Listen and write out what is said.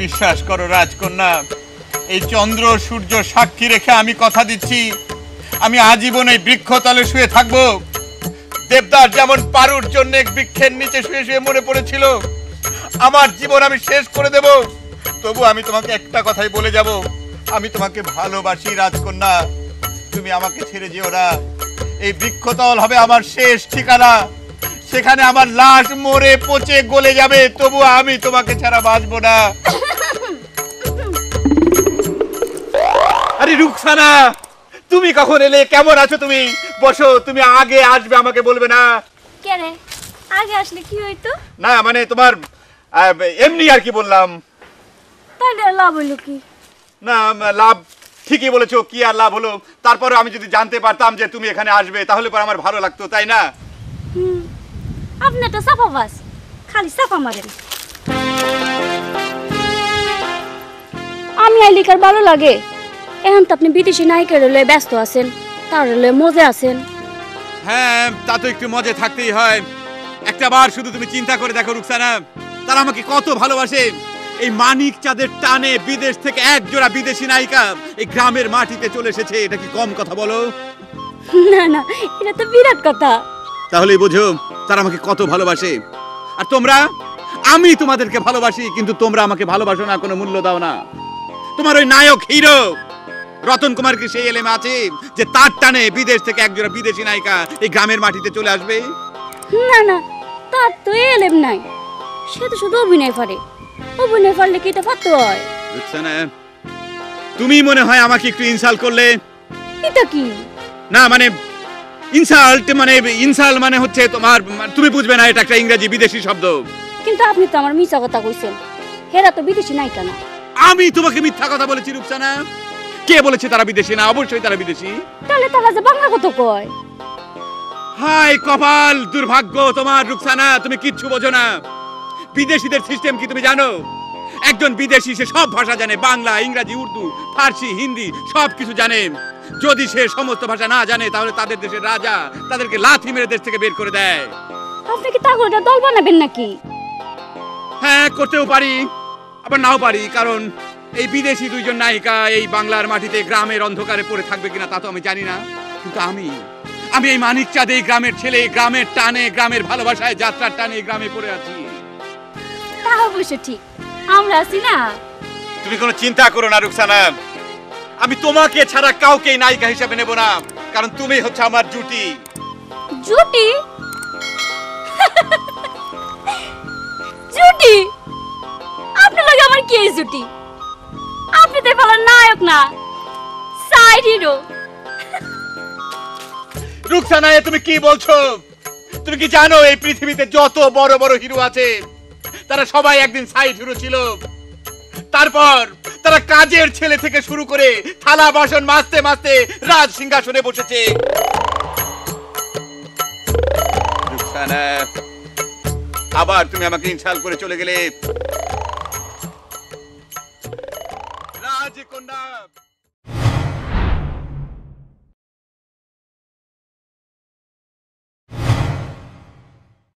বিশ্বাস করো রাজকন্যা, এই চন্দ্র সূর্য সাক্ষী রেখে আমি কথা দিচ্ছি, আমি আজীবন এই বৃক্ষতলে শুয়ে থাকবো। দেবদাস যেমন পারুর জন্য বৃক্ষের নিচে শুয়ে শুয়ে মরে পড়েছিল, আমার জীবন আমি শেষ করে দেব। তবু আমি তোমাকে একটা কথাই বলে যাব, আমি তোমাকে ভালোবাসি রাজকন্যা, তুমি আমাকে ছেড়ে যেও না। এই বৃক্ষতল হবে আমার শেষ ঠিকানা, সেখানে আমার লাশ মরে পচে গলে যাবে, তবু আমি তোমাকে ছাড়া বাঁচবো না। আরে রুকসানা, তুমি কখন এলে? কেমন আছো তুমি? বসো, তুমি আগে আসবে আমাকে বলবে না? কেন আগে আসলে কি হইতো? না মানে তোমার এমনি আর কি বললাম। তাহলে লাভ হইলো কি? না লাভ ঠিকই বলেছো, কি আর লাভ হলো? তারপরে আমি যদি জানতে পারতাম যে তুমি এখানে আসবে তাহলে পরে আমার ভালো লাগতো, তাই না? আপনি তো সাফাবাস, খালি সাফা মারেন। আমি আইলিকার ভালো লাগে, এখন তো আপনি বিদেশি নায়িকার লয়ে ব্যস্ত আছেন, তার লয়ে মজে আছেন। হ্যাঁ, তা তো একটু মজা থাকতেই হয়। একটা বার শুধু তুমি চিন্তা করে দেখো রুকসানা, তারা আমাকে কত ভালোবাসে। এই মানিক চাঁদের টানে বিদেশ থেকে এক জোড়া বিদেশি নায়িকা এই গ্রামের মাটিতে চলে এসেছে, এটা কি কম কথা বলো? না না, এটা তো বিরাট কথা। তাহলেই বোঝো তারা আমাকে কত ভালোবাসে। আর তোমরা, আমি তোমাদেরকে ভালোবাসি কিন্তু তোমরা আমাকে ভালোবাসো না, কোনো মূল্য দাও না। তোমার ওই নায়ক হিরো রতন কুমার কি সেই এলেমে আছে যে তার টানে বিদেশ থেকে একজোড়া বিদেশি নায়িকা এই গ্রামের মাটিতে চলে আসবে? না না, তার তো এলেম নাই, সে তো শুধু অভিনয় করে। অভিনয় করলে কি এটা ফাতো হয়? রুকসানা, তুমি মনে হয় আমাকে একটু ইনসাল্ট করলে। এটা কি? না মানে ইনসাল্ট মানে হচ্ছে তোমার, তুমি বুঝবে না, এটা একটা ইংরেজি বিদেশি শব্দ। কিন্তু আপনি তো আমার মিছা কথা কইছেন, হেরা তো বিদেশি নায়িকা না। আমি তোমাকে মিথ্যা কথা বলেছি রুকসানা? কে বলেছে তারা বিদেশি না? অবশ্যই তারা বিদেশি। তাহলে তারা যে বাংলা কথা কয়। হায় কপাল, দুর্ভাগ্য তোমার রুকসানা, তুমি কিচ্ছু বোঝো না। বিদেশিদের সিস্টেম কি তুমি জানো? একজন বিদেশি সে সব ভাষা জানে, বাংলা, ইংরেজি, উর্দু, ফার্সি, হিন্দি সব কিছু জানে। যদি সে সমস্ত ভাষা না জানে তাহলে তাদের দেশের রাজা তাদেরকে লাথি মেরে দেশ থেকে বের করে দেয়। আপনি কি তাগরটা দল বানাবেন নাকি? হ্যাঁ, করতেও পারি আবার নাও পারি, কারণ এই বিদেশি দুইজন নায়িকা এই বাংলার মাটিতে গ্রামের অন্ধকারে পড়ে থাকবে কিনা তা তো আমি জানি না। কিন্তু আমি এই মানিক চাঁদ, এই গ্রামের ছেলে, গ্রামের টানে, গ্রামের ভালোবাসায়, যাত্রার টানে এই গ্রামে পড়ে আছি। তা অবশ্য ঠিক, আমরা আছি না। তুমি কোনো চিন্তা করো না রুকসানা, আমি তোমাকে ছাড়া কাউকে নায়িকা হিসেবে নেব না, কারণ তুমি হচ্ছে আমার জুটি। জুটি? জুটি? আপনার লাগে আমার কি জুটি? আপনি তো ভালো নায়ক না, সাইড হিরো। রুকসানা, তুমি কি বলছো? তুমি কি জানো এই পৃথিবীতে যত বড় বড় হিরো আছে তারা সবাই একদিন সাইড হিরো ছিল। তারপর তারা কাজের ছেলে থেকে শুরু করে থালা বাসন মাজতে মাজতে রাজ সিংহাসনে বসেছে। রুকসানা, আবার তুমি আমাকে ইনসাল্ট করে চলে গেলে। রাজকন্যা।